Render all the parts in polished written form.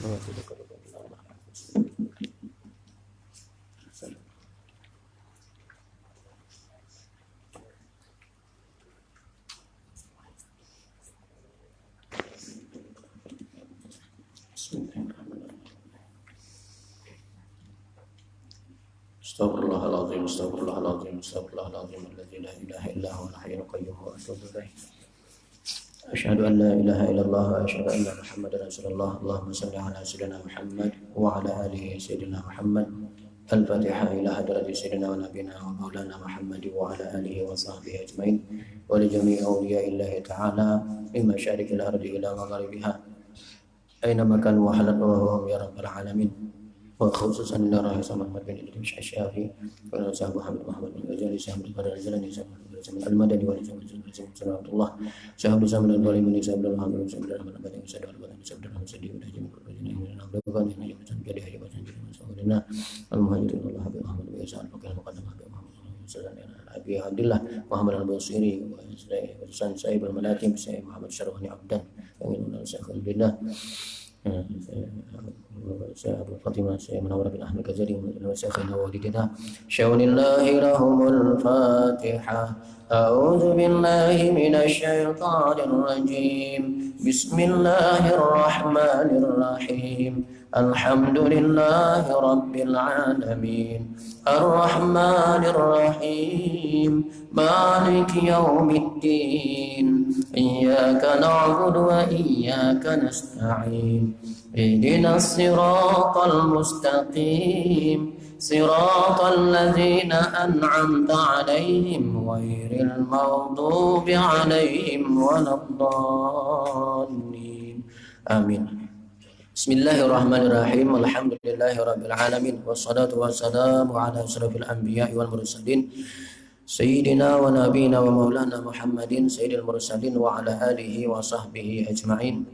Astaghfirullahaladzim, astaghfirullahaladzim, astaghfirullahaladzim, alladzi la ilaha illa huwal hayyul qayyum wa atubu ilaih. Asyhadu an la ilaha illallah wa asyhadu anna Muhammadar Rasulullah. Allahumma shalli ala sayyidina Muhammad wa ala alihi sayyidina Muhammad. Al-Fatihah ila hadrati sayyidina wa nabiyina wa maulana Muhammad wa ala alihi wa sahbihi ajmain wa li jami'i awliya'illahi ta'ala min masyariqil ardi ila magharibiha aina makan wa halat wa ya rabbal alamin. وخصوصا إلى رئيس محمد بن إدريس الشافعي وصاحب محمد بن غزالي صاحب القدر الجلاني صاحب المدني ولصاحب سلامة الله صاحب سامر الظالمين صاحب الحمد صاحب الرحمن الرحيم صاحب البدن صاحب الرحمن صاحب الجميع الذين نبلغون من يمسن جده وسن جده سورنا المهاجرين الله بمحمد ويسال وكان مقدم بمحمد صلى الله عليه عبد الله محمد البصيري وسن صاحب الملاكم صاحب محمد شرفني عبدا ومن شيخ الله Saya Abu Fatimah, saya Munawwar bin Ahmad Ghazali wa Syekhina wa walidina. Syawnillahi lahumul Fatihah. A'udzu billahi minasy syaithanir rajim. Bismillahirrahmanirrahim. Alhamdulillahi rabbil alamin. Ar-Rahmanir Rahim. Maliki yaumiddin. Iyyaka na'budu wa iyyaka nasta'in. Ihdinas siratal mustaqim. Siratal ladzina an'amta 'alaihim ghairil maghdubi 'alaihim waladdallin. Amin. Bismillahirrahmanirrahim. Alhamdulillahirabbil alamin wassalatu wassalamu ala asyrafil anbiya'i wal mursalin sayyidina wa nabiyina wa maulana Muhammadin sayyidil mursalin wa ala alihi wa sahbihi ajma'in.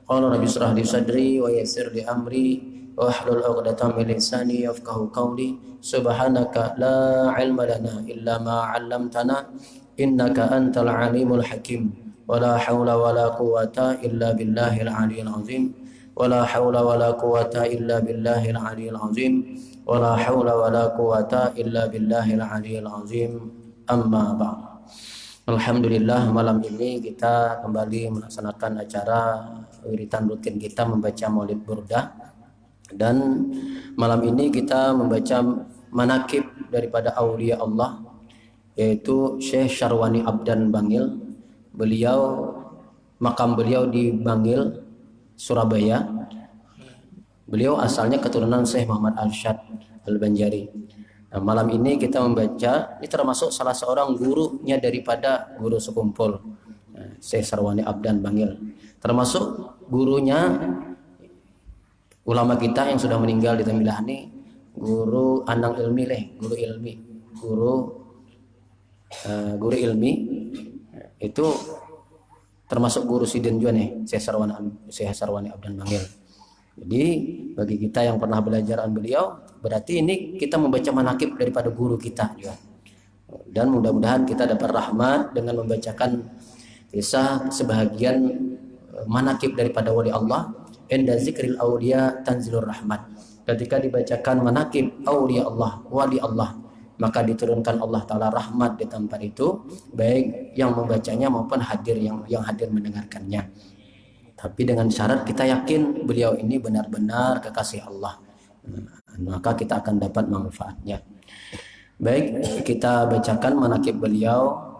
Qala rabbi shrah li sadri wa yassir li amri wa hlul 'uqdatam min lisani yafqahu qawli. Subhanaka la 'ilma lana illa ma 'allamtana innaka antal 'alimul hakim. Wa la haula wa la quwwata illa billahil 'aliyyil 'azim. ولا حول ولا قوة إلا بالله العلي العظيم ولا حول ولا قوة إلا بالله العلي العظيم أما بعد. Alhamdulillah, malam ini kita kembali melaksanakan acara wiritan rutin kita membaca Maulid Burdah, dan malam ini kita membaca manakib daripada aulia Allah, yaitu Syekh Syarwani Abdan Bangil. Makam beliau di Bangil, Surabaya. Beliau asalnya keturunan Syekh Muhammad Arsyad Al-Banjari. Nah, malam ini kita membaca, ini termasuk salah seorang gurunya daripada guru sekumpul, Syekh Syarwani Abdan Bangil. Termasuk gurunya ulama kita yang sudah meninggal di Tamilahani, guru Anang Ilmi guru ilmi itu termasuk guru Sidin juga nih, Syekh Syarwani Abdan Bangil. Jadi bagi kita yang pernah belajar beliau, berarti ini kita membaca manakib daripada guru kita juga. Dan mudah-mudahan kita dapat rahmat dengan membacakan kisah sebahagian manakib daripada wali Allah. Inda zikril auliya tanzilur rahmat. Ketika dibacakan manakib aulia Allah, wali Allah, maka diturunkan Allah Ta'ala rahmat di tempat itu, baik yang membacanya maupun yang hadir mendengarkannya. Tapi dengan syarat kita yakin beliau ini benar-benar kekasih Allah, maka kita akan dapat manfaatnya. Baik, kita bacakan manakib beliau,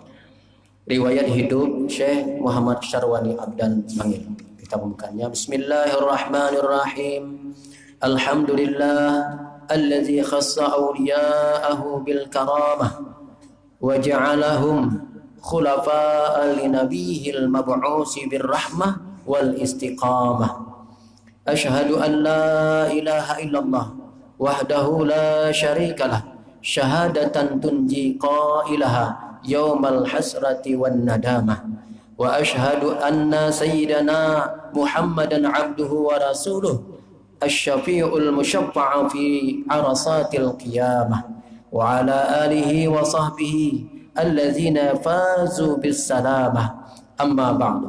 riwayat hidup Syekh Muhammad Syarwani Abdan Bangil. Kita membukanya. Bismillahirrahmanirrahim. Alhamdulillah الذي خص أولياءه بالكرامة وجعلهم خلفاء لنبيه المبعوث بالرحمة والاستقامة. أشهد أن لا إله إلا الله وحده لا شريك له شهادة تنجي قائلها يوم الحسرة والندامة. وأشهد أن سيدنا محمدا عبده ورسوله الشفيع المشفع في عرصات القيامة وعلى آله وصحبه الذين فازوا بالسلامة. أما بعد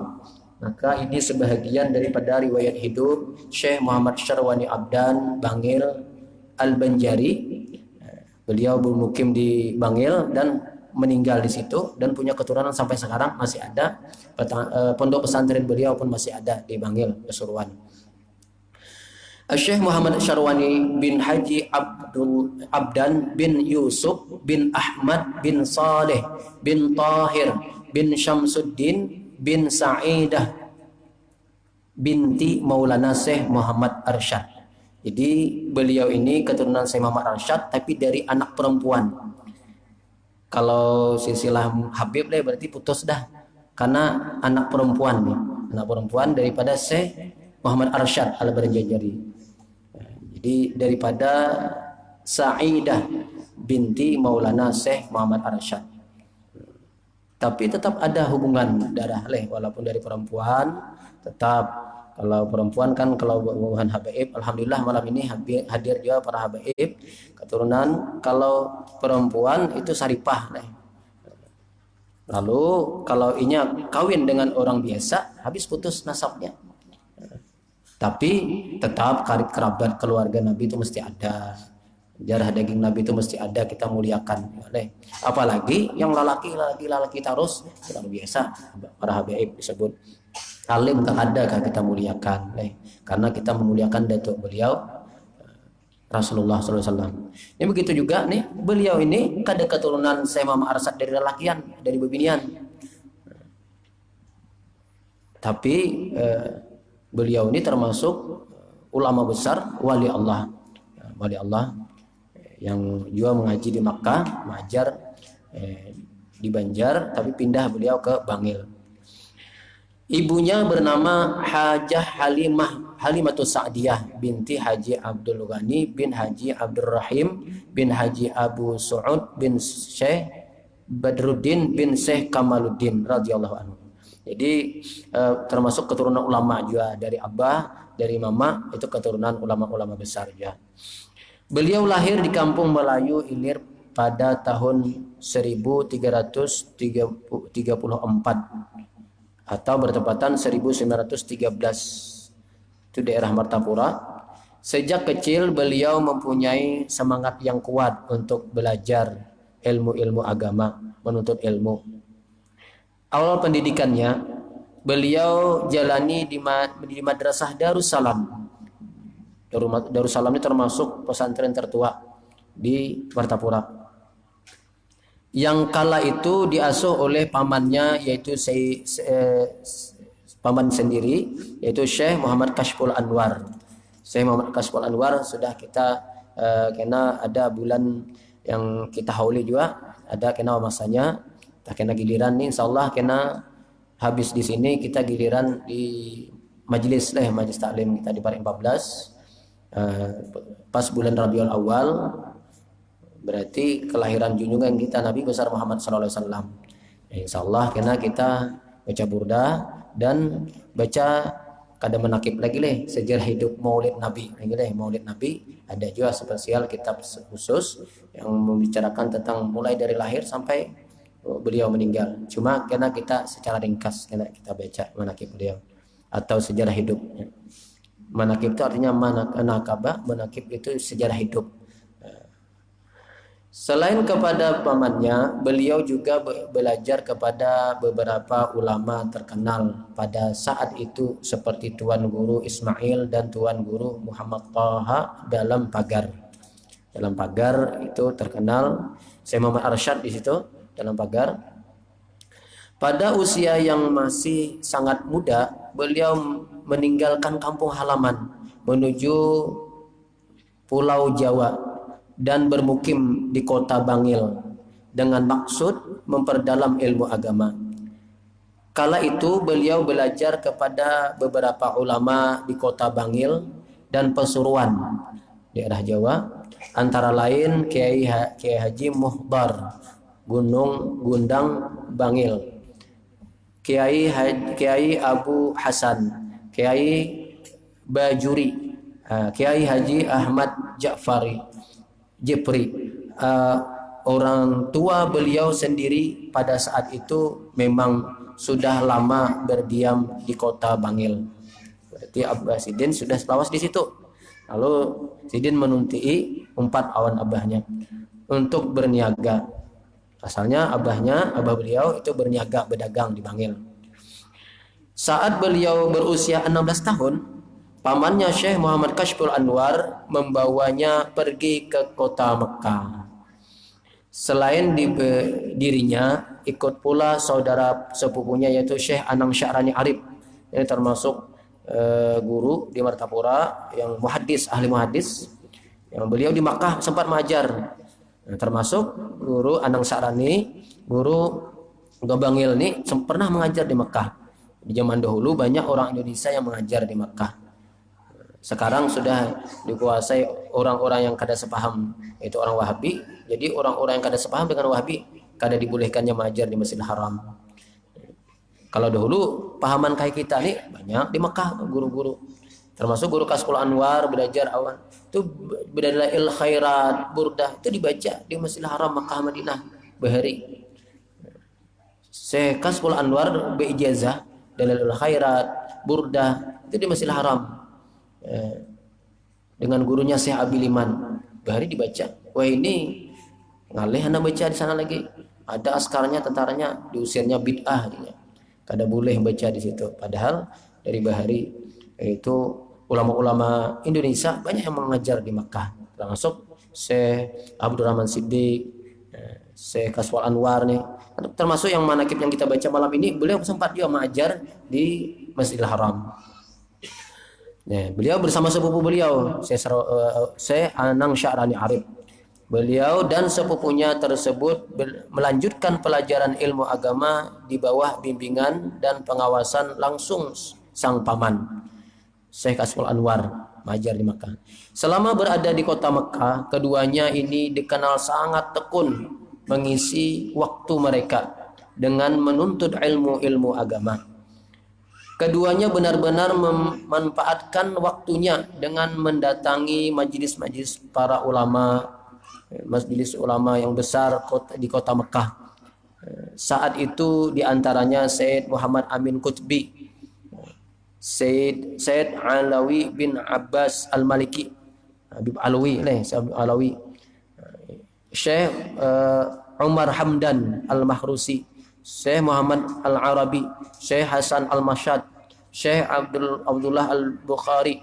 Maka ini sebahagian daripada riwayat hidup Syekh Muhammad Syarwani Abdan Bangil Al-Banjari. Beliau bermukim di Bangil dan meninggal di situ dan punya keturunan sampai sekarang masih ada. Pondok pesantren beliau pun masih ada di Bangil, Pasuruan. Syekh Muhammad Syarwani bin Haji Abdan bin Yusuf bin Ahmad bin Saleh bin Tahir bin Syamsuddin bin Sa'idah binti Maulana Syekh Muhammad Arsyad. Jadi beliau ini keturunan Syekh Muhammad Arsyad tapi dari anak perempuan. Kalau silsilah Habib deh berarti putus dah. Karena anak perempuan nih. Anak perempuan daripada Syekh Muhammad Arsyad Al-Banjari. Jadi daripada Sa'idah binti Maulana Syekh Muhammad Arsyad. Tapi tetap ada hubungan darah walaupun dari perempuan tetap. Kalau perempuan kan kalau hubungan habaib, alhamdulillah malam ini hadir juga para habaib keturunan. Kalau perempuan itu saripah. Lalu kalau inya kawin dengan orang biasa, habis putus nasabnya. Tapi tetap karib kerabat keluarga Nabi itu mesti ada. Darah daging Nabi itu mesti ada, kita muliakan. Apalagi yang lelaki terus biasa para habaib disebut. Alim tak ada kita muliakan, karena kita memuliakan datuk beliau Rasulullah SAW. Ini begitu juga nih, beliau ini kada keturunan Syekh Muhammad Arsyad dari lelakian, dari bebinian. Tapi beliau ini termasuk ulama besar, wali Allah yang juga mengaji di Makkah, mengajar di Banjar, tapi pindah beliau ke Bangil. Ibunya bernama Hajah Halimatus Sa'diyah binti Haji Abdul Ghani bin Haji Abdul Rahim bin Haji Abu Su'ud bin Syekh Badruddin bin Syekh Kamaluddin radhiyallahu anhu. Jadi termasuk keturunan ulama juga, dari abah, dari mama itu keturunan ulama-ulama besar juga. Beliau lahir di kampung Melayu Ilir pada tahun 1334 atau bertepatan 1913. Itu daerah Martapura. Sejak kecil beliau mempunyai semangat yang kuat untuk belajar ilmu-ilmu agama, menuntut ilmu. Awal pendidikannya beliau jalani di Madrasah Darussalam. Darussalam ini termasuk pesantren tertua di Martapura. Yang kala itu diasuh oleh pamannya, yaitu paman sendiri, yaitu Syekh Muhammad Kashful Anwar. Syekh Muhammad Kashful Anwar sudah kita kena ada bulan yang kita hauli juga, ada kena masanya, kita kena giliran nih, insyaallah kena habis di sini, kita giliran di majelis taklim kita di Parek 14 pas bulan Rabiul Awal. Berarti kelahiran junjungan kita Nabi besar Muhammad sallallahu alaihi wasallam. Insyaallah kena kita baca burda dan baca kada menakib lagi sejarah hidup Maulid Nabi. Maulid Nabi ada juga spesial kitab khusus yang membicarakan tentang mulai dari lahir sampai beliau meninggal. Cuma kena kita secara ringkas kena kita baca menakib beliau atau sejarah hidupnya. Manakib itu artinya manakabah, manakib itu sejarah hidup. Selain kepada pamannya, beliau juga belajar kepada beberapa ulama terkenal pada saat itu seperti Tuan Guru Ismail dan Tuan Guru Muhammad Taha dalam pagar. Dalam pagar itu terkenal Syekh Muhammad Arsyad di situ dalam pagar. Pada usia yang masih sangat muda, beliau meninggalkan kampung halaman menuju Pulau Jawa dan bermukim di kota Bangil dengan maksud memperdalam ilmu agama. Kala itu beliau belajar kepada beberapa ulama di kota Bangil dan Pasuruan, daerah Jawa, antara lain Kiai Haji Muhdar, Gundang Bangil, Kiai Abu Hasan, Kiai Bajuri, Kiai Haji Ahmad Jepri. Orang tua beliau sendiri pada saat itu memang sudah lama berdiam di kota Bangil. Berarti Abbasidin sudah lawas di situ. Lalu Sidin menunti 4 awan abahnya untuk berniaga. Asalnya abah beliau itu berniaga berdagang di Bangil. Saat beliau berusia 16 tahun, pamannya Syekh Muhammad Kashful Anwar membawanya pergi ke kota Mekah. Selain dirinya, ikut pula saudara sepupunya yaitu Syekh Anang Sya'rani Arif. Ini termasuk guru di Martapura yang muhaddis, ahli muhaddis. Yang beliau di Makkah sempat mengajar. Termasuk guru Anang Sya'rani, guru Bangil ini pernah mengajar di Mekah. Di zaman dahulu banyak orang Indonesia yang mengajar di Mekah. Sekarang sudah dikuasai orang-orang yang kada sepaham, yaitu orang Wahabi. Jadi orang-orang yang kada sepaham dengan Wahabi kada dibolehkannya mengajar di Masjidil Haram. Kalau dahulu pahaman kayak kita nih banyak di Mekah guru-guru. Termasuk guru Kashful Anwar belajar awan. Itu Bidalail Khairat, Burdah itu dibaca di Masjidil Haram Mekah Madinah bahari. Syekh Kashful Anwar beijazah Dalail Khairat, Burdah itu di Masjidil Haram. Dengan gurunya Syekh Abi Liman bahari dibaca. Wah ini ngalih anda baca di sana lagi. Ada askarnya, tentaranya diusirnya bid'ah dia. Kada boleh baca di situ. Padahal dari bahari itu ulama-ulama Indonesia banyak yang mengajar di Makkah. Termasuk Syekh Abdurrahman Siddiq, Syekh Kashful Anwar nih. Termasuk yang manakib yang kita baca malam ini, beliau sempat juga mengajar di Masjidil Haram. Nah, beliau bersama sepupu beliau, Syekh Anang Sya'rani Arif. Beliau dan sepupunya tersebut melanjutkan pelajaran ilmu agama di bawah bimbingan dan pengawasan langsung sang paman, Syekh Kashful Anwar, mengajar di Makkah. Selama berada di kota Makkah, keduanya ini dikenal sangat tekun mengisi waktu mereka dengan menuntut ilmu-ilmu agama. Keduanya benar-benar memanfaatkan waktunya dengan mendatangi majelis-majelis para ulama, majelis ulama yang besar di kota Mekah. Saat itu diantaranya Sayyid Muhammad Amin Qutbi, Sayyid Alawi bin Abbas Al-Maliki, Habib Alawi, Syekh Umar Hamdan Al-Mahrusi, Syekh Muhammad Al-Arabi, Syekh Hasan Al-Mashad, Syekh Abdullah Al-Bukhari,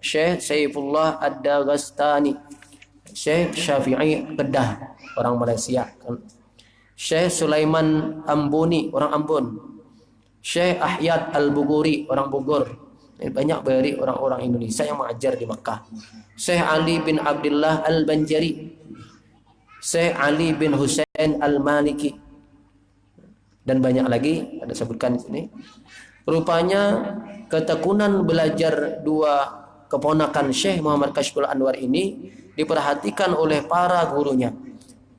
Syekh Saifullah Ad-Dagastani, Syekh Syafi'i Kedah, orang Malaysia, Syekh Sulaiman Amboni, orang Ambon, Syekh Ahyad Al-Buguri, orang Bogor. Banyak dari orang-orang Indonesia yang mengajar di Makkah. Syekh Ali bin Abdullah Al-Banjari, Syekh Ali bin Husain Al-Maliki, dan banyak lagi ada sebutkan di sini. Rupanya ketekunan belajar dua keponakan Syekh Muhammad Kashful Anwar ini diperhatikan oleh para gurunya.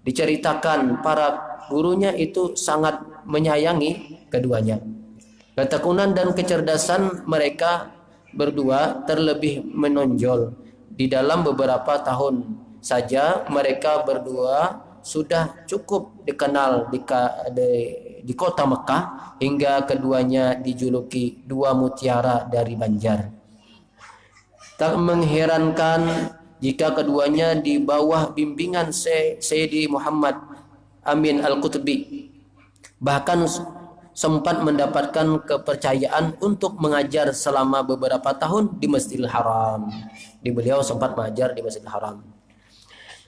Diceritakan para gurunya itu sangat menyayangi keduanya. Ketekunan dan kecerdasan mereka berdua terlebih menonjol. Di dalam beberapa tahun saja mereka berdua sudah cukup dikenal di kota Mekah hingga keduanya dijuluki dua mutiara dari Banjar. Tak mengherankan jika keduanya di bawah bimbingan Sayyidi Muhammad Amin Al-Qutbi bahkan sempat mendapatkan kepercayaan untuk mengajar selama beberapa tahun di Masjidil Haram. Beliau sempat mengajar di Masjidil Haram.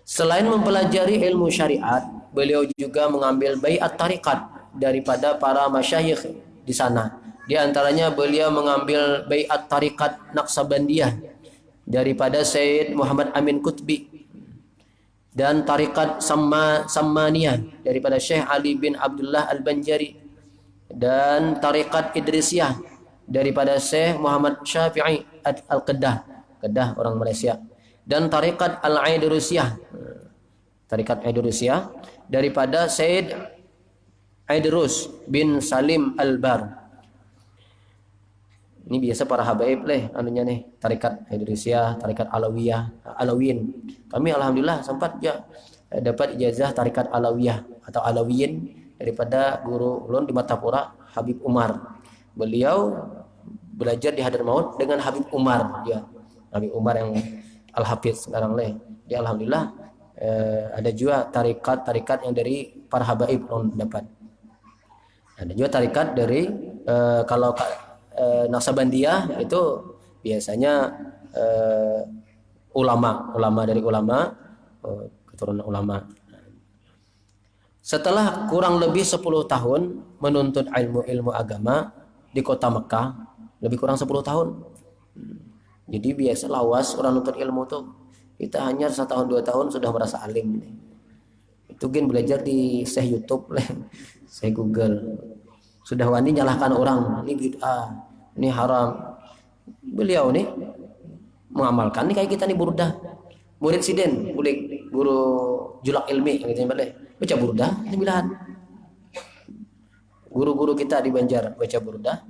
Selain mempelajari ilmu syariat, beliau juga mengambil baiat tarikat daripada para masyayikh di sana. Di antaranya beliau mengambil baiat tarikat Naqsabandiyah daripada Sayyid Muhammad Amin Qutbi, dan tarikat Sammaniyah daripada Syekh Ali bin Abdullah Al-Banjari, dan tarikat Idrisiyah daripada Syekh Muhammad Syafi'i Al-Kedah, orang Malaysia, dan tarikat Al-Aidurusiyah, daripada Sayyid Aidrus bin Salim Al-Bar. Ini biasa para habaib anunya nih, tarikat Aidrusiyah, tarikat Alawin. Kami alhamdulillah sempat ya dapat ijazah tarikat Alawiyah atau Alawiyin daripada guru ulun di Martapura, Habib Umar. Beliau belajar di Hadramaut dengan Habib Umar ya. Habib Umar yang Al-Hafiz sekarang leh. Dia alhamdulillah ada juga tarikat yang dari para habaib dapat. Ada juga tarikat dari kalau Naksabandiyah itu biasanya ulama dari ulama, keturunan ulama. Setelah kurang lebih 10 tahun menuntut ilmu agama di kota Mekah, lebih kurang 10 tahun. Jadi biasa lawas orang nuntut ilmu tuh, kita hanya 1 tahun 2 tahun sudah merasa alim. Itu kan belajar di YouTube, saya Google. Sudah wani nyalahkan orang, ini bid'ah, ini haram. Beliau nih mengamalkan nih kayak kita nih burdah. Murid Siden, guru julak ilmi gitu balik. Baca burdah 9. Guru-guru kita di Banjar baca burdah.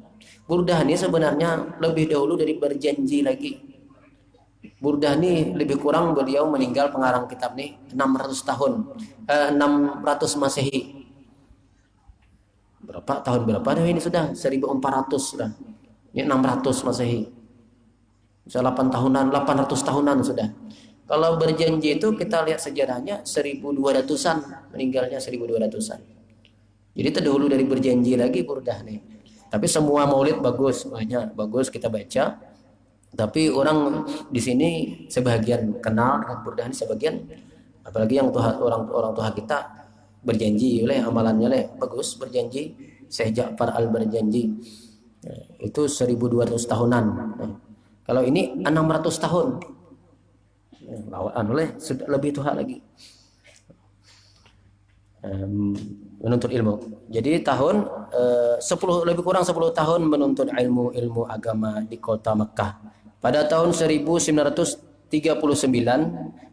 Burdah ini sebenarnya lebih dahulu dari berjanji lagi. Burdah ini lebih kurang beliau meninggal pengarang kitab nih 600 tahun. 600 Masehi. Tahun berapa ini sudah? 1400 sudah. Ini 600 Masehi. Bisa 800 tahunan sudah. Kalau berjanji itu kita lihat sejarahnya 1200-an, meninggalnya 1200-an. Jadi terdahulu dari berjanji lagi burdah nih. Tapi semua maulid bagus, banyak bagus kita baca. Tapi orang di sini sebagian kenal dengan burdah ini, sebagian apalagi yang orang tua kita berjanji oleh amalannya leh bagus berjanji. Syekh Ja'far al-Berjanji itu 1200 tahunan. Kalau ini 600 tahun. Bawaan oleh sudah lebih tua lagi. Menuntut ilmu. Jadi tahun lebih kurang 10 tahun menuntut ilmu agama di kota Mekah. Pada tahun 1939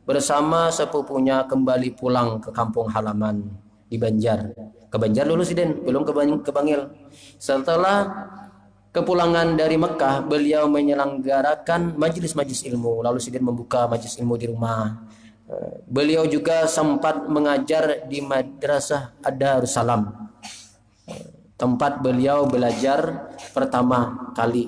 bersama sepupunya kembali pulang ke kampung halaman di Banjar. Ke Banjar dulu Siden, belum ke Bangil. Setelah kepulangan dari Mekah, beliau menyelenggarakan majelis-majelis ilmu. Lalu Sidin membuka majelis ilmu di rumah. Beliau juga sempat mengajar di Madrasah Ad-Darussalam, tempat beliau belajar pertama kali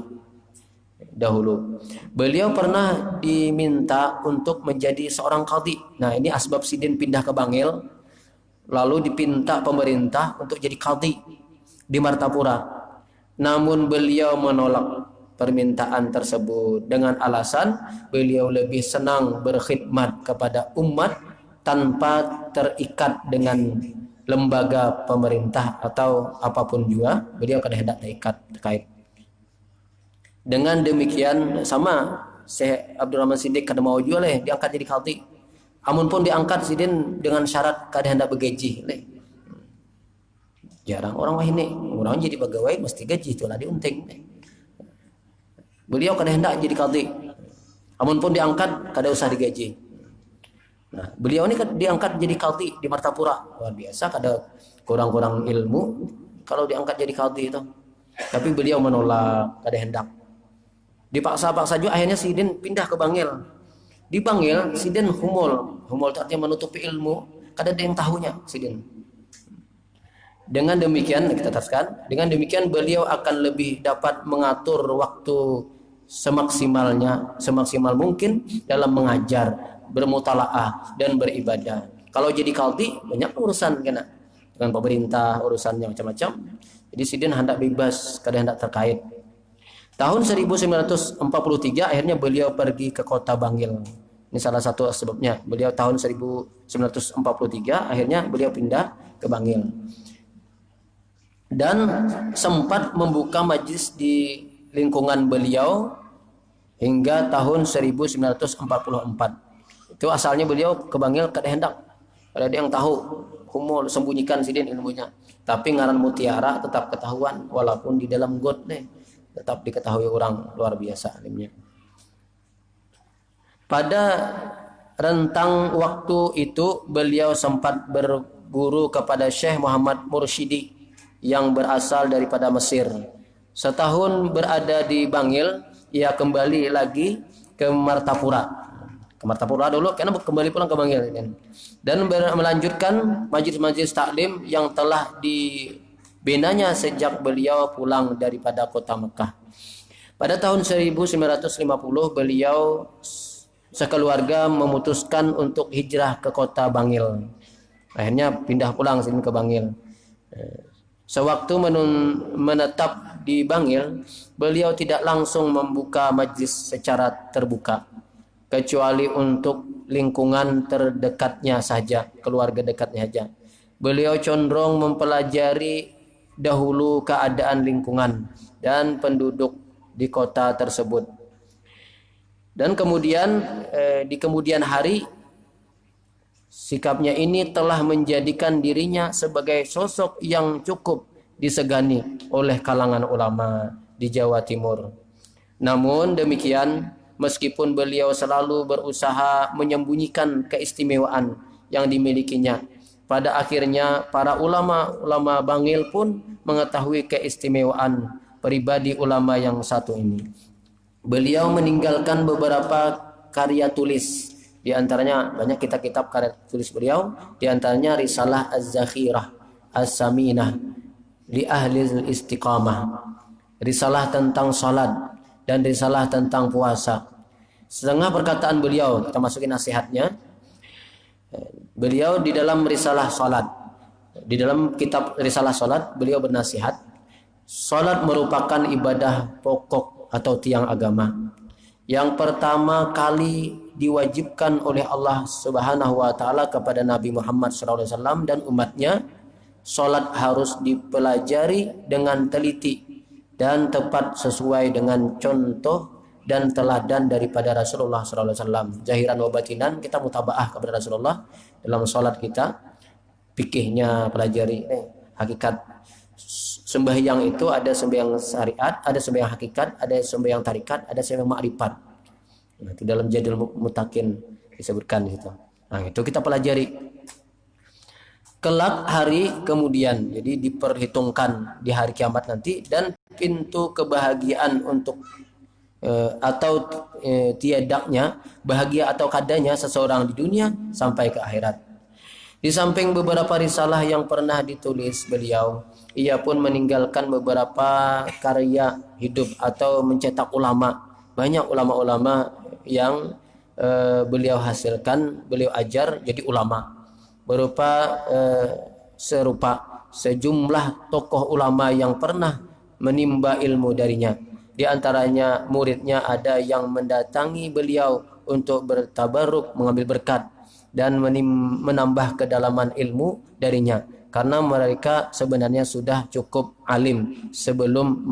dahulu. Beliau pernah diminta untuk menjadi seorang qadhi. Nah, ini asbab Sidin pindah ke Bangil. Lalu dipinta pemerintah untuk jadi qadhi di Martapura. Namun beliau menolak permintaan tersebut dengan alasan beliau lebih senang berkhidmat kepada umat tanpa terikat dengan lembaga pemerintah atau apapun juga. Beliau kada hendak terkait. Dengan demikian sama Syekh Abdurrahman Siddiq kada mau juga diangkat jadi qadhi. Amun pun diangkat Sidin dengan syarat kada hendak bergaji jarang orang jadi pegawai mesti gaji itulah diunting. Beliau kada hendak jadi qadhi. Amun pun diangkat kada usah digaji. Nah, beliau ini diangkat jadi qadhi di Martapura. Luar biasa, kada kurang-kurang ilmu kalau diangkat jadi qadhi itu. Tapi beliau menolak, kada hendak. Dipaksa-paksa juga akhirnya Sidin pindah ke Bangil. Di Bangil Sidin humul itu artinya menutupi ilmu, kada ada yang tahunya Sidin. Dengan demikian kita teruskan, dengan demikian beliau akan lebih dapat mengatur waktu semaksimal mungkin dalam mengajar, bermutalaah dan beribadah. Kalau jadi qadhi banyak urusan kena dengan pemerintah, urusannya macam-macam. Jadi Sidin hendak bebas, kada hendak terkait. Tahun 1943 akhirnya beliau pergi ke kota Bangil. Ini salah satu sebabnya. Beliau tahun 1943 akhirnya beliau pindah ke Bangil. Dan sempat membuka majlis di lingkungan beliau hingga tahun 1944. Itu asalnya beliau ke Bangil kada hendak. Ada yang tahu, humul sembunyikan Sidin ilmunya. Tapi ngaran mutiara tetap ketahuan walaupun di dalam got tetap diketahui orang, luar biasa alimnya. Pada rentang waktu itu beliau sempat berguru kepada Syekh Muhammad Mursyidi yang berasal daripada Mesir. Setahun berada di Bangil, ia kembali lagi ke Martapura. ke Martapura dulu, karena kembali pulang ke Bangil dan melanjutkan majelis-majelis taklim yang telah dibinanya sejak beliau pulang daripada kota Mekah. Pada tahun 1950 beliau sekeluarga memutuskan untuk hijrah ke kota Bangil. Akhirnya pindah pulang sini ke Bangil. Sewaktu menetap di Bangil, beliau tidak langsung membuka majlis secara terbuka, kecuali untuk lingkungan terdekatnya saja, keluarga dekatnya saja. Beliau condong mempelajari dahulu keadaan lingkungan dan penduduk di kota tersebut. Dan kemudian di kemudian hari sikapnya ini telah menjadikan dirinya sebagai sosok yang cukup disegani oleh kalangan ulama di Jawa Timur. Namun demikian, meskipun beliau selalu berusaha menyembunyikan keistimewaan yang dimilikinya, pada akhirnya para ulama Bangil pun mengetahui keistimewaan pribadi ulama yang satu ini. Beliau meninggalkan beberapa karya tulis, di antaranya banyak kitab-kitab karya tulis beliau, di antaranya Risalah Az-Zakhirah As-Saminah li Ahli Istiqamah, risalah tentang salat, dan risalah tentang puasa. Setengah perkataan beliau kita masukin nasihatnya. Beliau di dalam risalah salat, di dalam kitab risalah salat, beliau bernasihat, salat merupakan ibadah pokok atau tiang agama yang pertama kali diwajibkan oleh Allah Subhanahu wa taala kepada Nabi Muhammad SAW dan umatnya. Salat harus dipelajari dengan teliti dan tepat sesuai dengan contoh dan teladan daripada Rasulullah SAW. Zahiran wa batinan kita mutabaah kepada Rasulullah dalam salat kita. Fikihnya pelajari, hakikat sembahyang itu ada sembahyang syariat, ada sembahyang hakikat, ada sembahyang tarikat, ada sembahyang makrifat. Nah, itu dalam Jadul Mutakin disebutkan di situ. Nah, itu kita pelajari. Kelak hari kemudian, jadi diperhitungkan di hari kiamat nanti, dan pintu kebahagiaan untuk tiadanya bahagia atau kadanya seseorang di dunia sampai ke akhirat. Di samping beberapa risalah yang pernah ditulis beliau, ia pun meninggalkan beberapa karya hidup atau mencetak ulama. Banyak ulama-ulama yang beliau hasilkan, beliau ajar jadi ulama. Berupa serupa sejumlah tokoh ulama yang pernah menimba ilmu darinya. Di antaranya muridnya ada yang mendatangi beliau untuk bertabaruk, mengambil berkat dan menambah kedalaman ilmu darinya, karena mereka sebenarnya sudah cukup alim sebelum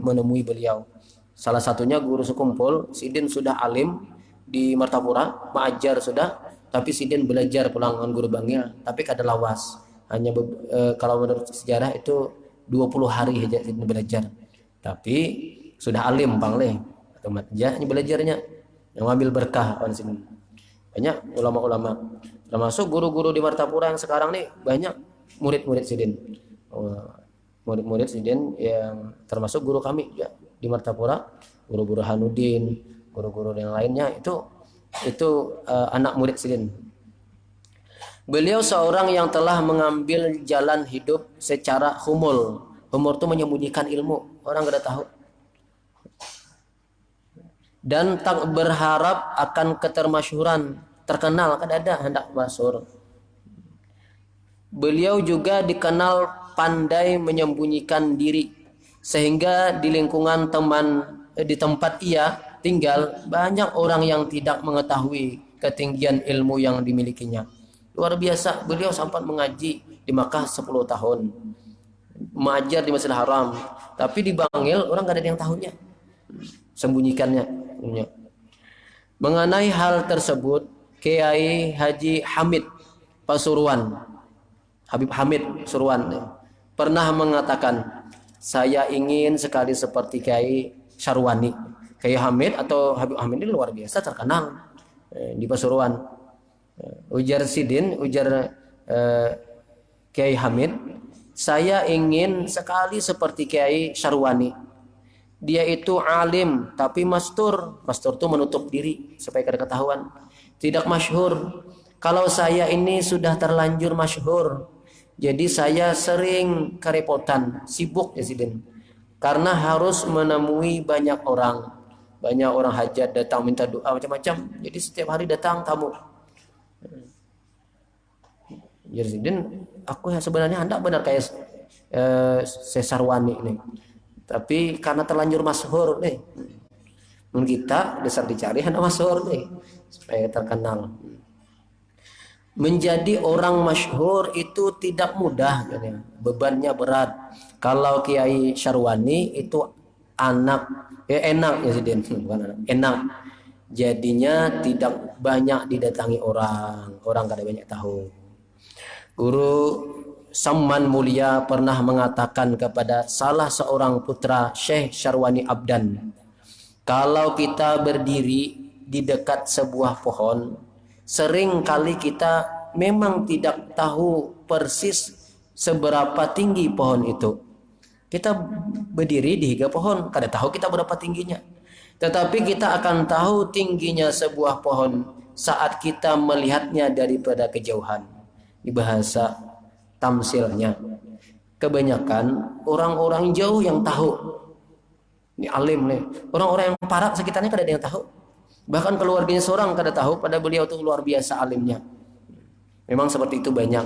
menemui beliau. Salah satunya guru sekumpul, Sidin sudah alim di Martapura, mengajar sudah, tapi Sidin belajar pulang dengan guru Bangil, tapi kada lawas. Hanya kalau menurut sejarah itu 20 hari saja Sidin belajar. Tapi sudah alim pangle. Otomatis belajarnya yang ambil berkah on Sidin. Banyak ulama-ulama, termasuk guru-guru di Martapura yang sekarang nih banyak murid-murid Sidin. Murid-murid Sidin yang termasuk guru kami ya di Martapura, guru-guru Hanudin, guru-guru yang lainnya itu anak murid Sidin. Beliau seorang yang telah mengambil jalan hidup secara humul. Humul itu menyembunyikan ilmu, orang tidak tahu. Dan tak berharap akan ketermasyhuran, terkenal kan ada hendak masyhur. Beliau juga dikenal pandai menyembunyikan diri, sehingga di lingkungan di tempat ia tinggal banyak orang yang tidak mengetahui ketinggian ilmu yang dimilikinya. Luar biasa, beliau sempat mengaji di Makkah 10 tahun, mengajar di Masjidil Haram, tapi di Bangil orang gak ada yang tahunya, sembunyikannya. Mengenai hal tersebut, Kiai Haji Hamid Pasuruan, Habib Hamid Suruan pernah mengatakan, saya ingin sekali seperti Kiai Syarwani. Kiai Hamid atau Habib Hamid ini luar biasa terkenal di Pasuruan. Ujar Sidin, ujar Kiai Hamid, saya ingin sekali seperti Kiai Syarwani. dia itu alim tapi mastur. Mastur itu menutup diri supaya tidak ketahuan. Tidak masyhur. Kalau saya ini sudah terlanjur masyhur, jadi saya sering kerepotan, sibuk ya Sidin. Karena harus menemui banyak orang. Banyak orang hajat datang minta doa macam-macam. Jadi setiap hari datang tamu. Jadi Sidin, aku sebenarnya hendak benar kayak Sesarwani nih. Tapi karena terlanjur masyhur nih. Mun kita dasar dicari hendak masyhur nih supaya terkenal. Menjadi orang masyhur itu tidak mudah, gitu. Bebannya berat. Kalau Kiai Syarwani itu enak ya Sidin, bukan anak, enak. Jadinya tidak banyak didatangi orang kada banyak tahu. Guru Samman Mulia pernah mengatakan kepada salah seorang putra Syekh Syarwani Abdan, kalau kita berdiri di dekat sebuah pohon, sering kali kita memang tidak tahu persis seberapa tinggi pohon itu. Kita berdiri di higa pohon, kada tahu kita berapa tingginya. Tetapi kita akan tahu tingginya sebuah pohon saat kita melihatnya daripada kejauhan. Di bahasa tamsilnya, kebanyakan orang-orang jauh yang tahu. Ini alim nih. Orang-orang yang parak sekitarnya kada ada yang tahu. Bahkan keluarganya seorang kada tahu, pada beliau itu luar biasa alimnya. Memang seperti itu banyak.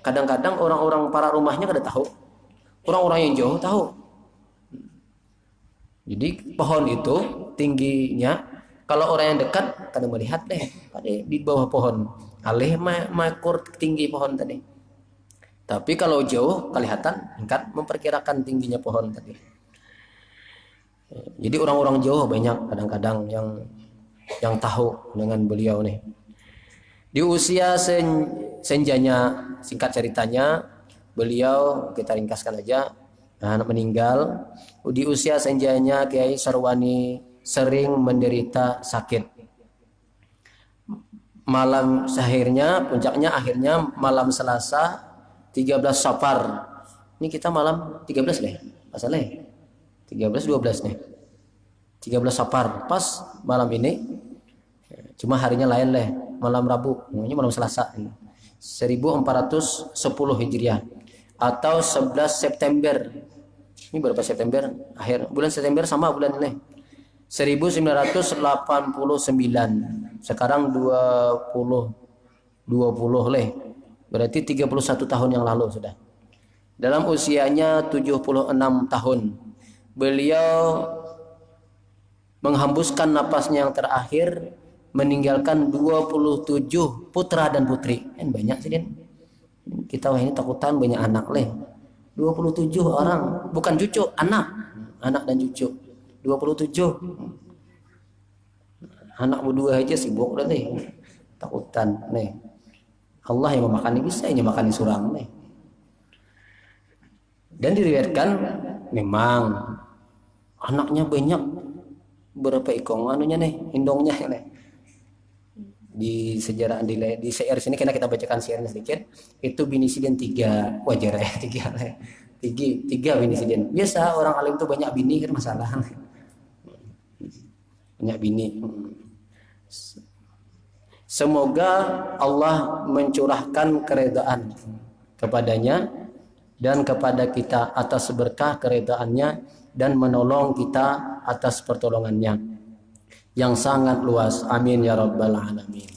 Kadang-kadang orang-orang parak rumahnya kada tahu. Orang-orang yang jauh tahu. Jadi pohon itu tingginya, kalau orang yang dekat kada melihat deh, tadi di bawah pohon. Alih makur tinggi pohon tadi. Tapi kalau jauh kelihatan, tingkat memperkirakan tingginya pohon tadi. Jadi orang-orang jauh banyak kadang-kadang yang tahu dengan beliau nih. Di usia senjanya, singkat ceritanya, beliau kita ringkaskan aja, meninggal. Di usia senjanya Kiai Syarwani sering menderita sakit. Malam sahirnya, puncaknya akhirnya malam Selasa 13 Safar. Ini kita malam 13 deh. Masalah ya? 13-12 nih. 13 Safar. Pas malam ini. Cuma harinya lain lah. Malam Rabu. Ini malam Selasa. 1410 Hijriah. Atau 11 September. Ini berapa September? Akhir. Bulan September sama bulan ini. 1989. Sekarang 2020 leh. Berarti 31 tahun yang lalu sudah. Dalam usianya 76 tahun. Beliau menghembuskan napasnya yang terakhir, meninggalkan 27 putra dan putri. Kan banyak sih, Den. Kita wah ini takutan banyak anak leh. 27 orang, bukan cucu, anak dan cucu. 27. Anak berdua aja sibuk udah nih. Takutan nih. Allah yang memakan bisa, yang makan surang nih. Dan diriwayatkan memang anaknya banyak, berapa ikong anunya nih, indongnya nih. Di sejarah di syair sini karena kita bacakan syairnya sedikit, itu bini sidin 3, wajar ya 3 bini sidin. Biasa orang alim itu banyak bini kan masalah. Banyak bini. Semoga Allah mencurahkan keredaan kepadanya dan kepada kita atas berkah keredaannya dan menolong kita atas pertolongannya yang sangat luas. Amin ya rabbal alamin.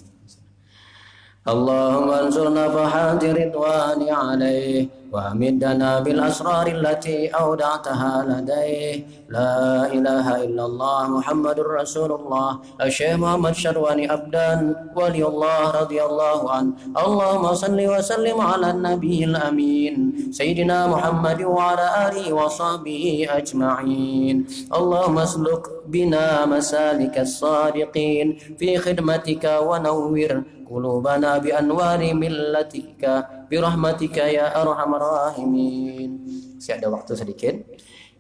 Allahumma ansurna fahati ridwani alaih wa amidana bil asrari allati awda'taha ladaih. La ilaha illallah Muhammadur Rasulullah. Syekh Muhammad Syarwani Abdan waliullah radhiyallahu an. Allahumma salli wa sallim ala nabiyil amin Sayyidina Muhammad wa ala alihi wa sahbihi ajma'in. Allahumma asluk bina masalikas sadiqin fi khidmatika wa nawwir qulubana bi anwari millatika bi rahmatika ya arhamar rahimin. Masih ada waktu sedikit.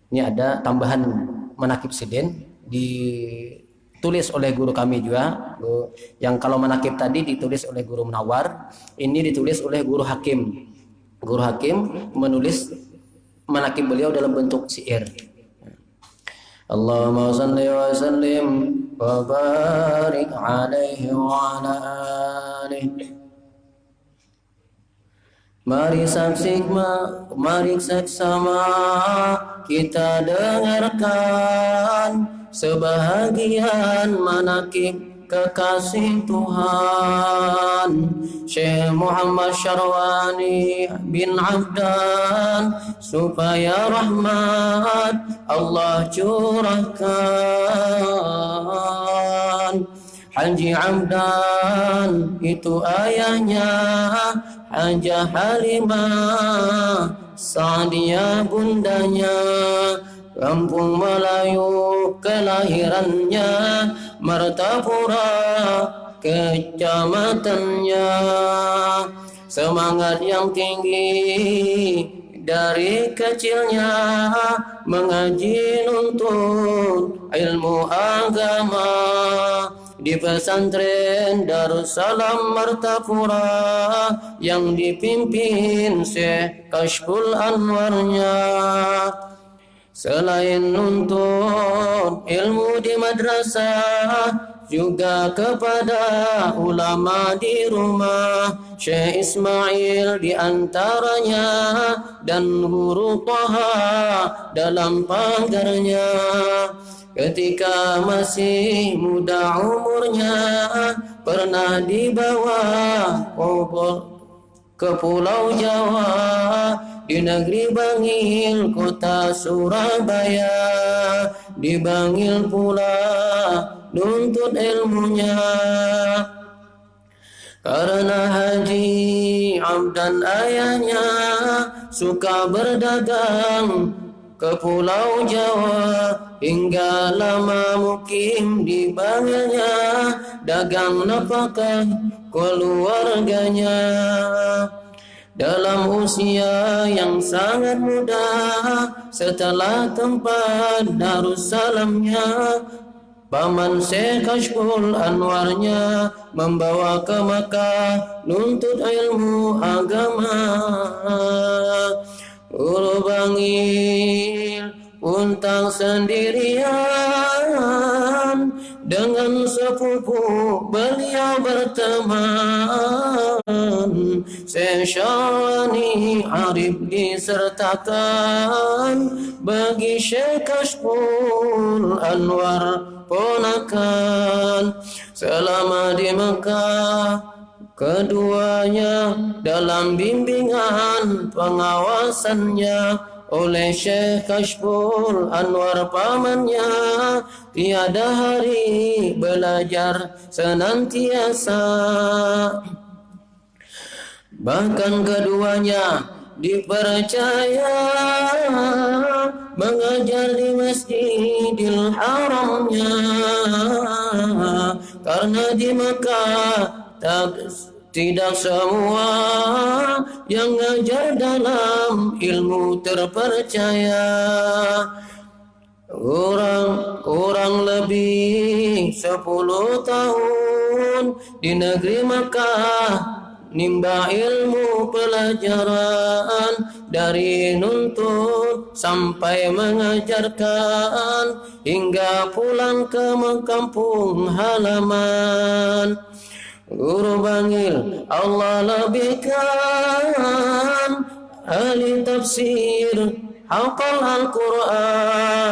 Ini ada tambahan manakib sidin ditulis oleh guru kami juga. Yang kalau manakib tadi ditulis oleh guru Munawar, ini ditulis oleh guru Hakim. Guru Hakim menulis manakib beliau dalam bentuk syair. Allahumma salli wa sallim wa barik alaihi wa ala alihi. Mari saksama kita dengarkan sebahagian manakib kekasih Tuhan Syekh Muhammad Syarwani bin Abdan, supaya rahmat Allah curahkan. Haji Abdan itu ayahnya Hajah Halimah, Sa'diyah bundanya, Kampung Melayu kelahirannya, Martapura kecamatannya. Semangat yang tinggi dari kecilnya, mengaji nuntut ilmu agama di pesantren Darussalam Martapura yang dipimpin Syekh Kashful Anwarnya. Selain nuntut ilmu di madrasah, juga kepada ulama di rumah, Syekh Ismail di antaranya, dan guru Taha dalam pagarnya. Ketika masih muda umurnya, pernah dibawa ke Pulau Jawa, di negeri Bangil, kota Surabaya. Di Bangil pula nuntut ilmunya. Karena Haji Abdan ayahnya suka berdagang ke Pulau Jawa, hingga lama mukim di Bangilnya, dagang nafkah keluarganya. Dalam usia yang sangat muda, setelah tempat Darussalamnya, Paman Syekh Kashful Anwarnya membawa ke Makkah nuntut ilmu agama. Guru Bangil pun tak sendirian, dengan sepupu beliau berteman. Syekh Syarwani Arif disertakan, bagi Syekh Kashful Anwar ponakan. Selama di Mekah, keduanya dalam bimbingan pengawasannya oleh Syekh Kashful Anwar pamannya, tiada hari belajar senantiasa. Bahkan keduanya dipercaya mengajar di Masjidil Haramnya, karena di Makkah tidak semua yang ngajar dalam ilmu terpercaya. Kurang lebih 10 tahun di negeri Makkah, nimba ilmu pelajaran, dari nuntut sampai mengajarkan, hingga pulang ke kampung halaman. Guru Bangil Allah lebihkan, ahli tafsir, hafal Al-Quran.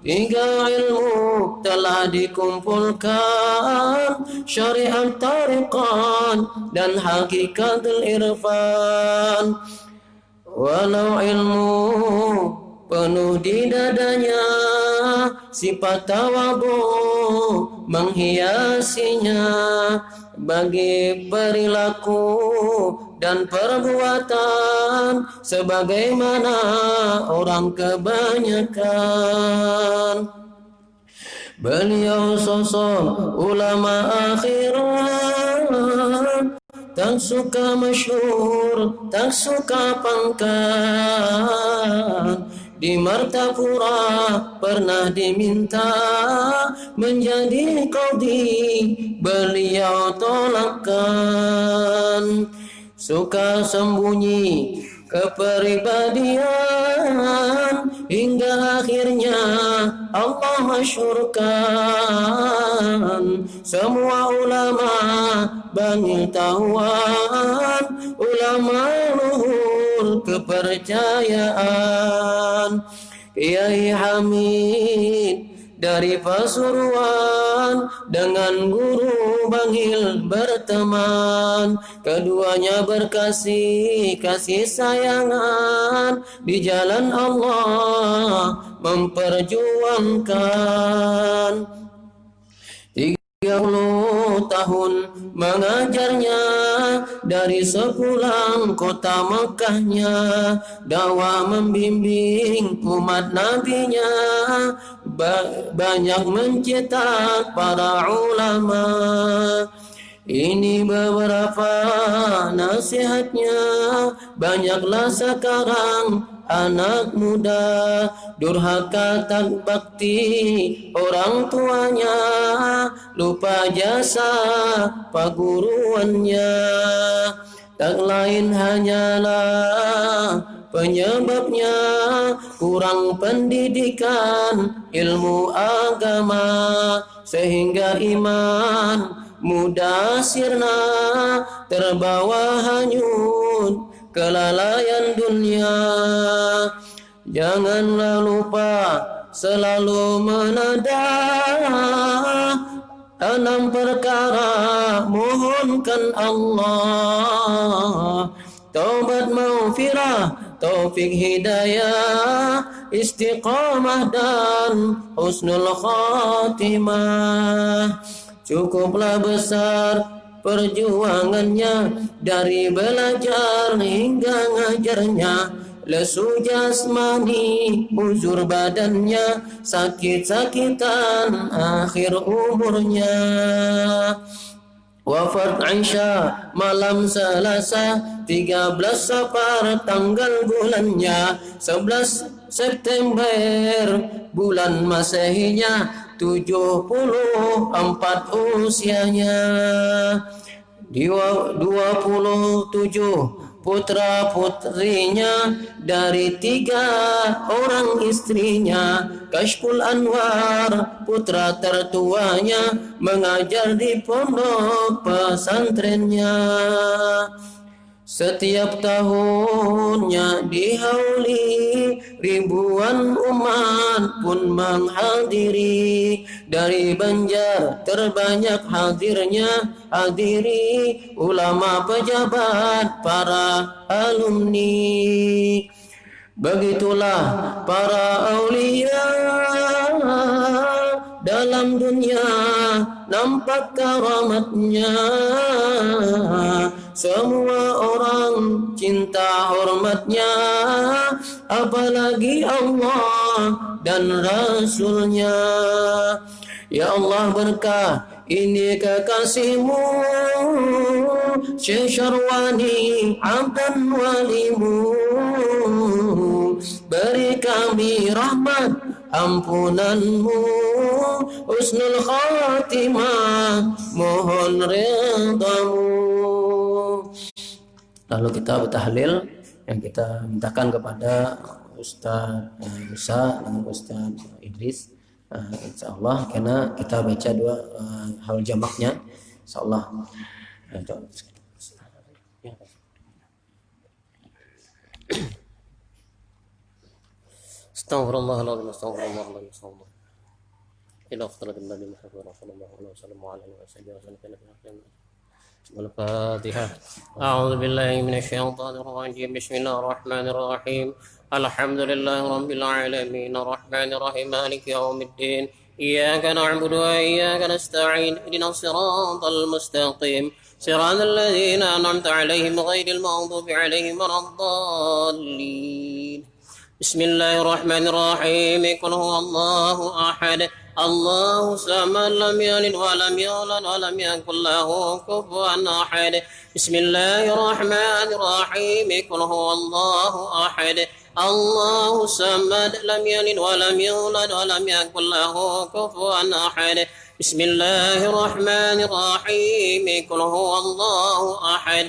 3 ilmu telah dikumpulkan, syariat, tariqat, dan hakikatul irfan. Walau ilmu penuh di dadanya, sifat tawadhu menghiasinya, bagi perilaku dan perbuatan sebagaimana orang kebanyakan. Beliau sosok ulama akhirat, tak suka masyhur, tak suka pangkat. Di Martapura pernah diminta menjadi qadhi, beliau tolakkan. Suka sembunyi kepribadian hingga akhirnya Allah masyhurkan semua ulama pengetahuan, ulama luhur kepercayaan. Kiai Hamid dari Pasuruan dengan guru Bangil berteman, keduanya berkasih kasih sayangan di jalan Allah memperjuangkan. 30 tahun mengajarnya dari sepulang kota Mekahnya, dakwah membimbing umat nabinya, banyak mencetak para ulama. Ini beberapa nasihatnya, banyaklah sekarang anak muda durhaka tak bakti orang tuanya, lupa jasa paguruannya. Tak lain hanyalah penyebabnya kurang pendidikan ilmu agama, sehingga iman mudah sirna terbawa hanyut kelalaian dunia. Janganlah lupa selalu menadah 6 perkara mohonkan Allah: taubat, maghfirah, taufik hidayah, istiqamah dan husnul khatimah. Cukuplah besar perjuangannya, dari belajar hingga ngajarnya, lesu jasmani, uzur badannya, sakit-sakitan akhir umurnya. Wafat Aisyah malam Selasa, 13 Safar tanggal bulannya, 11 September bulan Masehinya, 74 usianya. 27 putra putrinya, dari 3 orang istrinya. Kashful Anwar putra tertuanya, mengajar di pondok pesantrennya. Setiap tahunnya dihauli, ribuan umat pun menghadiri. Dari Banjar terbanyak hadirnya, hadiri ulama, pejabat, para alumni. Begitulah para aulia dalam dunia, nampak karamatnya. Semua orang cinta hormatnya, apalagi Allah dan Rasulnya. Ya Allah, berkah ini kekasihmu, Syekh Syarwani abdan walimu. Beri kami rahmat ampunanmu, husnul khatimah, mohon ridhamu. Lalu kita bertahlil yang kita mintakan kepada Ustaz Musa dengan Ustaz Idris, insyaallah, karena kita baca 2 hal jamaknya insyaallah. Astaghfirullahaladzim, astaghfirullahaladzim, astaghfirullah. Ila khutbatin Nabi Muhammad sallallahu alaihi wasallam wa alihi wasallam. Al-Fatihah. A'udzu billahi minasy syaithanir rajim. Bismillahirrahmanirrahim. Alhamdulillahi rabbil alamin, arrahmanir rahim, maliki yaumiddin. Iyyaka na'budu wa iyyaka nasta'in. Ihdinas siratal mustaqim. Siratal ladzina an'amta 'alaihim ghairil maghdubi 'alaihim waladdallin. Bismillahirrahmanirrahim. Qul huwallahu ahad. Allahu samad, lam yalid wa lam yulad wa lam yakul lahu kufuwan ahad. Bismillahirrahmanirrahim. Qul huwallahu ahad. Allahu samad, lam yalid wa lam yulad wa lam yakul lahu kufuwan ahad. Bismillahirrahmanirrahim. Qul huwallahu ahad.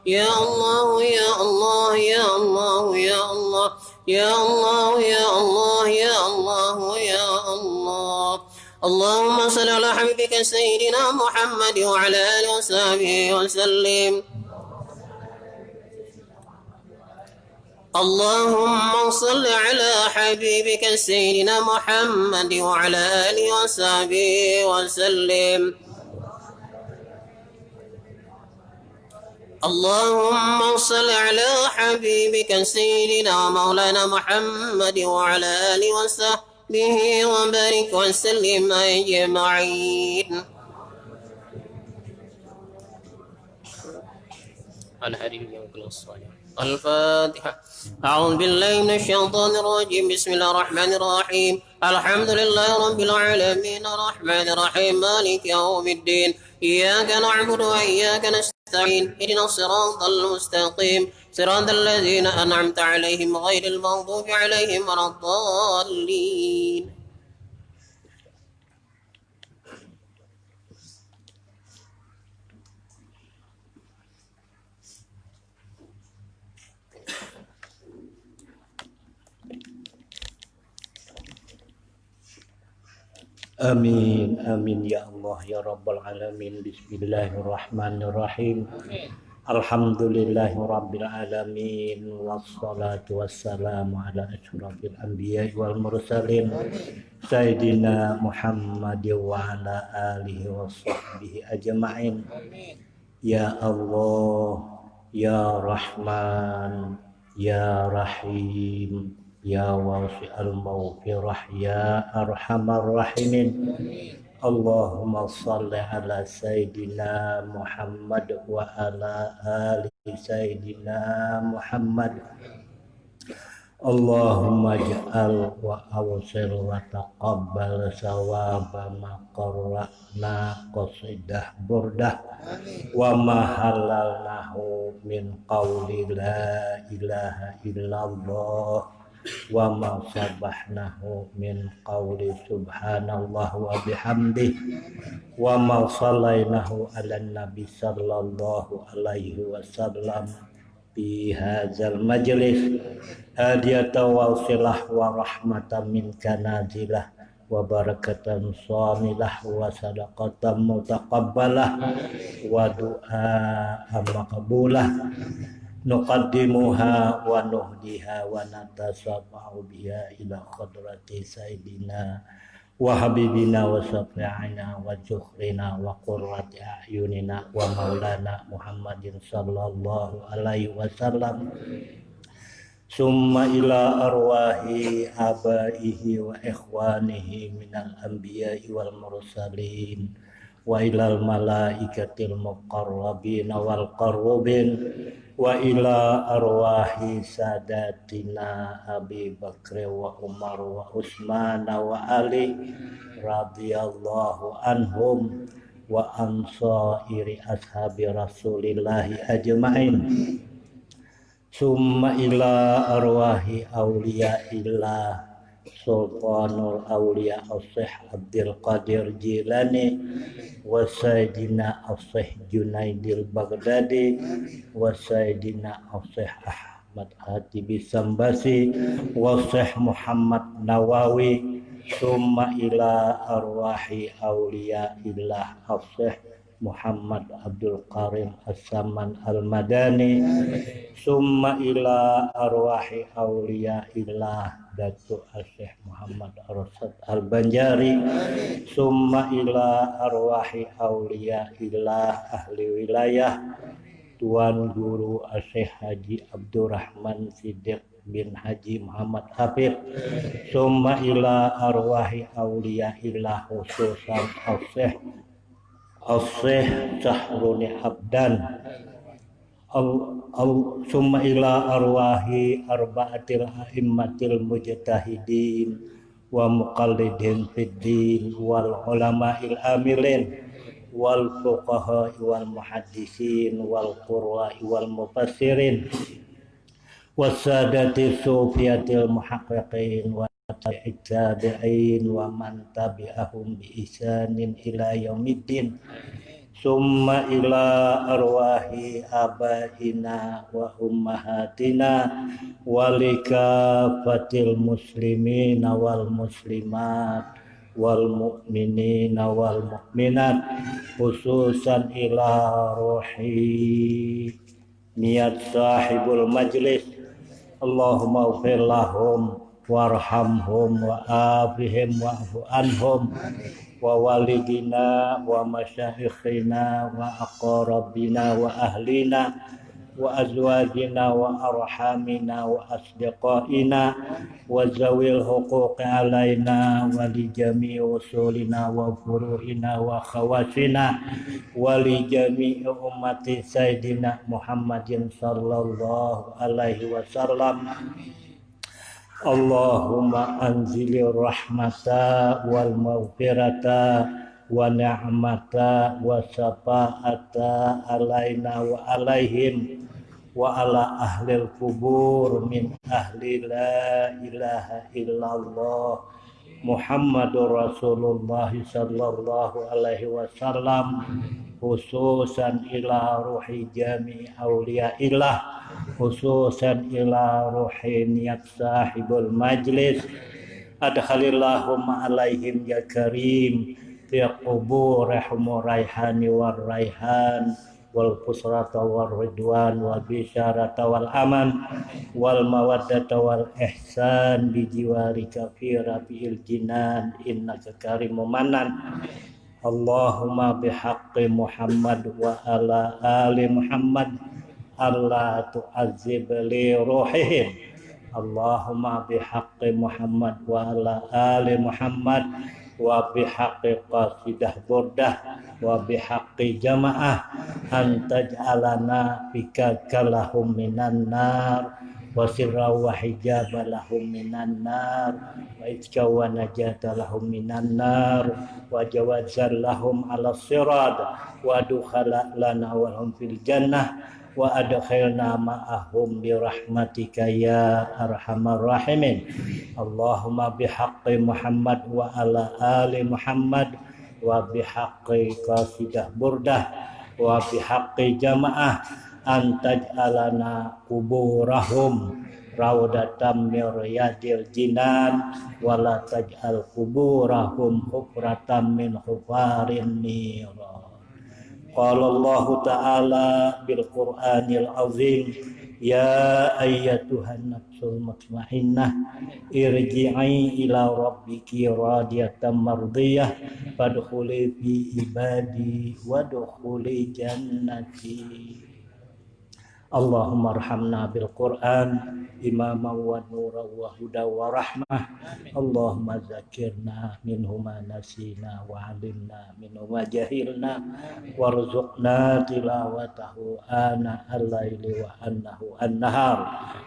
يا الله يا الله يا الله يا الله يا الله يا الله يا الله يا الله. اللهم صل على حبيبك سيدنا محمد وعلى آله وصحبه وسلم. اللهم صل على حبيبك سيدنا محمد وعلى آله وصحبه وسلم. اللهم صل على حبيبك سيدنا مولانا محمد وعلى آله وصحبه وبارك وسلم أجمعين. الفاتحة. أعوذ بالله من الشيطان الرجيم. بسم الله الرحمن الرحيم. الحمد لله رب العالمين الرحمن الرحيم مالك يوم الدين. إياك نعبد وإياك نستعين. اهدنا الصراط المستقيم صراط الذين أنعمت عليهم غير المغضوب عليهم ولا الضالين. Amin, amin ya Allah ya Rabbal Alamin. Bismillahirrahmanirrahim. Alhamdulillahi Rabbil Alamin. Wassalatu wassalamu ala ashrafil anbiya wal mursalin Sayyidina Muhammad wa ala alihi wa sahbihi ajma'in. Ya Allah, Ya Rahman, Ya Rahim, Ya wasi'al maghfirah, Ya arhamar rahimin. Allahumma salli ala Sayyidina Muhammad wa ala ali Sayyidina Muhammad. Allahumma ja'al wa awsil wa taqabbal sawaba ma qarra'na qasidah burdah wa ma halalnahu min qawli la ilaha illallah wa ma sabahnahu min qawli subhanallah wa bihamdih wa ma sallainahu ala nabi sallallahu alaihi wasallam fi hadzal majlis hadiyatan wasilah wa rahmatan minka nazilah wa barakatan shamilah wa sadaqatan mutaqabbalah wa du'a maqbulah nuqaddimuha wa nuhdiha wa natasabbahu biha ila khadrati sayyidina wa habibina wa syafi'ina wa zukhrina wa qurrati a'yunina wa maulana Muhammadin sallallahu alaihi wasallam. Summa ila arwahi abaihi wa ikhwanihi minal anbiya'i wal mursalin wa ilal malaikatil muqarrabin wal qarrubin wa ila arwahi sadatina Abi Bakr wa Umar wa Utsman wa Ali radhiyallahu anhum wa ansairi ashabi Rasulillahi ajma'in. Summa ila arwahi awliyaillah Sultanul Awliya As-Syekh Abdul Qadir Jilani wa Sayyidina As-Syekh Junaidil Baghdadi wa Sayyidina As-Syekh Ahmad Hatibi Sambasi wa Syekh Muhammad Nawawi. Summa ila arwahi awliya illah As-Syekh Muhammad Abdul Karim As-Saman Al-Madani. Summa ila arwahi awliya illah Datuk Syekh Muhammad Arsyad Al-Banjari. Summa ila arwahi awliya illah ahli wilayah Tuan Guru Syekh Haji Abdurrahman Siddiq bin Haji Muhammad Hafid. Summa ila arwahi awliya illah khususan Syekh Sahruni Abdan. Summa ila arwahi arba'atil a'immatil mujtahidin wa muqallidin fid din wal ulama'il amilin wal fuqaha wal muhaddisin wal qurra wal mufassirin wasadati sufiyatil muhaqqiqin wa tabi'in wa man tabi'ahum bi ihsanin ila yaumiddin. summa ila arwahi abaina wa ummahatina walika fatil muslimina wal muslimat wal mu'minina wal mu'minat khususan ila ruhi niat sahibul majlis Allahumma ighfir lahum warhamhum wa afihim wa'fu anhum wa walidina wa masyayikhina wa aqrabina wa ahlina wa azwajina wa arhamina wa asdiqaina wa zawil huquqi alaina wa li jami'i usulina wa furu'ina wa khawasina wa li jami'i ummati sayyidina Muhammadin sallallahu alaihi wasallam. Allahumma anzilir rahmata wal maghfirata wa ni'mata wa syafa'ata alaina wa alaihim wa ala ahlil kubur min ahli la ilaha illallah Muhammadur Rasulullah sallallahu alaihi wasallam khususan ila ruhi jami auliyaillah khususan ila ruhi niat sahibul majlis adkhalillahumma alaihim ya karim fi quburihim raihani war raihan wal pusrata wal ridwan wal bisyarata wal aman wal mawaddata wal ihsan bi jiwarika fi rabiil jinan innaka karimun manan. Allahumma bihaqqi Muhammad wa ala ali Muhammad alla tu'azzib li ruhihim. Allahumma bihaqqi Muhammad wa ala ali Muhammad wa bihaqqi qasidah burdah wa bihaqqi jamaah antaj'alana bika kalahum minan nar wa sirra wa hijaba lahum minan nar wa itqa wa najata lahum minan nar wa jawazan lahum ala sirat wa dukhala lana wa hum fil jannah wa adkhilna ma'ahum bi rahmatika ya arhamar rahimin. Allahumma bihaqqi Muhammad wa ala ali Muhammad wa bihaqqi qasidah burdah wa bihaqqi jamaah antaj'alana kuburahum rawdatam min riyadil jinan wa la taj'al kuburahum hufratam min hufarin niran. Qala Allah ta'ala bil Qur'anil azim ya ayyatuhan nafsul mutmainnah irji'i ila rabbiki radiyatan mardiyah fadkhuli fi ibadi wadkhuli jannati. Allahumma arhamna bil Qur'an imaman wa nuran wa huda wa rahmah. Allahumma zakirna minhu ma nasina wa alimna minhu ma jahilna warzuqna tilawatahu ana al-laili wa annahu an-nahar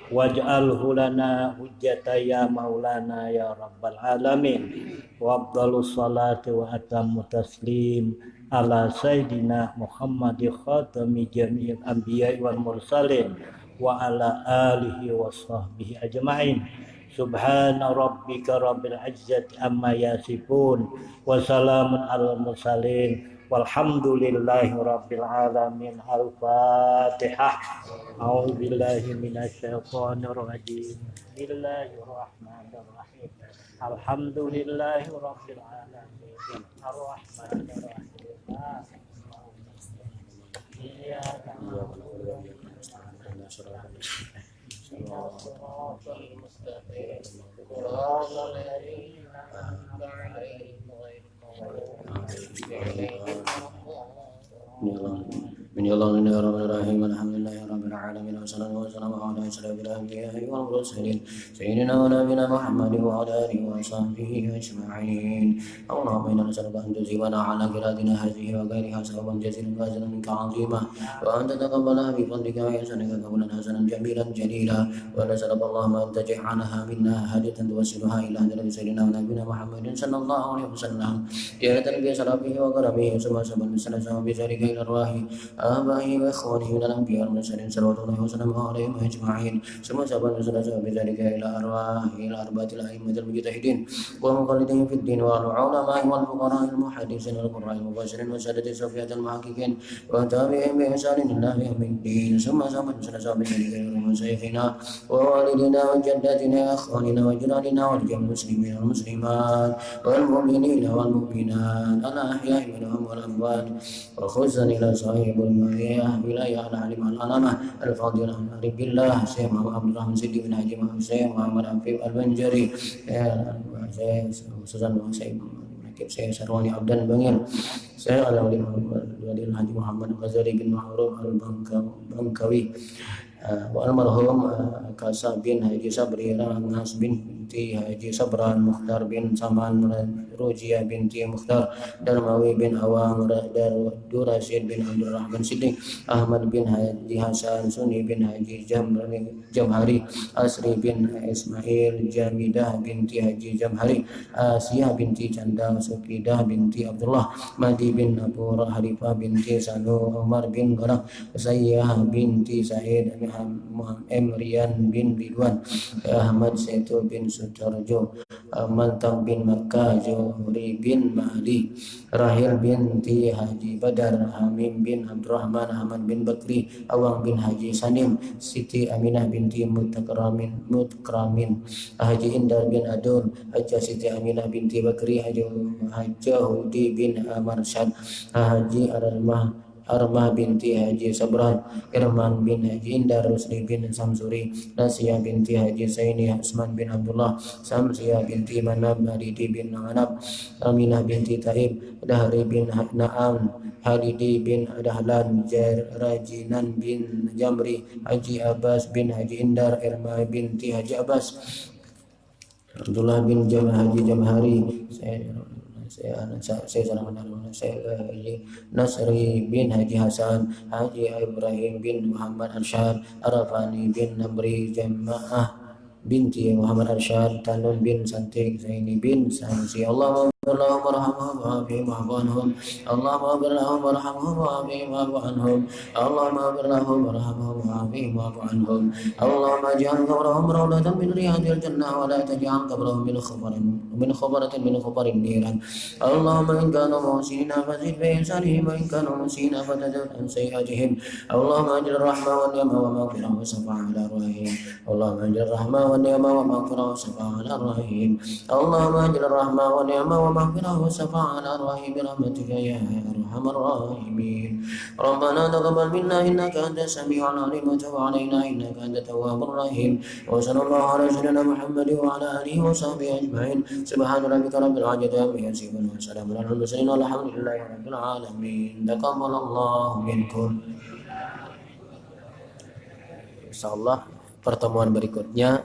waj'alhu lana hujjata ya maulana ya rabbal alamin wa afdalus salati wa atammu taslim ala sayyidina Muhammadi khatami jami'il anbiya'i wal mursalin wa ala alihi wa sahbihi ajma'in. Subhana rabbika rabbil izzati amma yasifun wa salamun alal mursalin walhamdulillahi rabbil alamin. Al-Fatihah. A'udzu billahi minasy syaithanir rajim. Bismillahirrahmanirrahim. Alhamdulillahi rabbil alamin. Ar-Rahmanir Rahim. Bismillahirrahmanirrahim. Alhamdulillahirabbil alamin wassalatu wassalamu ala asyrafil anbiya'i wal mursalin sayyidina wa nabiyina Muhammadin wa ala alihi wa sahbihi ajma'in. Allahumma inna nas'aluka an tuzibana ala qiratina hadhihi wa ghairiha sawaban jazilan wa ajran minka 'azima wa an tataqabbala bi fadlika wa ihsanika qawlan hasanan jamilan jalila wa nas'aluka Allahumma an taj'alaha minna hadiyatan tuwassiluha ila hadrati sayyidina wa nabiyina Muhammadin sallallahu alaihi wasallam. Ya rabbi salabihi wa karamihi wa sallallahu bi zalika ila arwahi وآبائه وإخوانه من الأنبياء والمرسلين صلوات الله وسلامه عليهم أجمعين ثم سبحانه وتعالى بذلك إلى أرواح الأربعة الأئمة المجتهدين ومقلدين في الدين والعلماء والفقراء المحدثين والقراء المباشرين وسادة الصوفية المحققين وتابعين بإحسان إلى يوم الدين ثم سبحانه وتعالى بذلك إلى مشايخنا ووالدنا وجداتنا وإخواننا وجيراننا ورجال المسلمين والمسلمات والمؤمنين والمؤمنات الأحياء منهم والأموات وخصوصا إلى صاحب الولاية العالم العلامة الفاضل العارف بالله شيخ محمد عبد الرحمن سيدي بن حاجي شيخ محمد عفيف البنجري خصوصا Syekh Sarwani Abdan Bangil, Syekh Al-Alim Haji Muhammad Ghazali bin Ma'ruf Al-Bangkawi, والمرحوم Kasa bin Haji Sabri Rangas binti Haji Sabran Mukhtar bin Saman Rujia binti Mukhtar Darmawi bin Awang Durasid bin Abdul Rahman Siddiq Ahmad bin Haji Hasan Sunni bin Haji Jamhari Asri bin Ismail Jamidah binti Haji Jamhari Asia binti Canda Sukidah binti Abdullah Madi bin Abu Harifah binti Sanu Umar bin Garak Sayyah binti Said Emrian bin Ridwan Ahmad Setu bin Sutarjo Mantang bin Makkah Johri bin Mahdi Rahil binti Haji Badar Hamim bin Abdurrahman Ahmad bin Bakri Awang bin Haji Sanim Siti Aminah binti Mutkramin Haji Indar bin Adun Haji Siti Aminah binti Bakri Haji Hudi bin Marsyad Haji Armah binti Haji Sabran Irman bin Haji Indar Rusli bin Samsuri Nasiyah binti Haji Saini Asman bin Abdullah Samsiyah binti Manab Hadidi bin Anab Aminah binti Taib Dahri bin Naam Halidi bin Dahlan Rajinan bin Jamri Haji Abbas bin Haji Indar Irma binti Haji Abbas Abdullah bin Haji Jamhari saya Nasri bin Haji Hasan Haji Ibrahim bin Muhammad Arsyad Arafani bin Namri Jamaah binti Muhammad Arsyad Tanun bin Santik Zaini bin Sansi Allahumma اللهم ارحمهم وعافهم واعف عنهم اللهم اغفر لهم وارحمهم وعافهم واعف عنهم اللهم اغفر لهم وارحمهم وعافهم واعف عنهم اللهم اجعل قبرهم روضة من رياض الجنة ولا تجعل قبرهم من خبرة من خبر النيران اللهم إن كانوا محسنين فزد بإحسانهم وإن كانوا مسيئين فتجاوز عن سيئاتهم اللهم أجل الرحمة والنعمة ومغفرة وشفاعة على أرواحهم اللهم أجل الرحمة والنعمة ومغفرة وشفاعة على أرواحهم اللهم أجل الرحمة والنعمة ومغفرة وشفاعة على أرواحهم برحمتك يا أرحم الراحمين ربنا تقبل منا إنك أنت السميع العليم وتب علينا إنك أنت التواب الرحيم وصلى الله على سيدنا محمد وعلى آله وصحبه أجمعين سبحان ربك رب العزة عما يصفون وسلام على المرسلين والحمد لله رب العالمين تقبل الله منكم. Insyaallah pertemuan berikutnya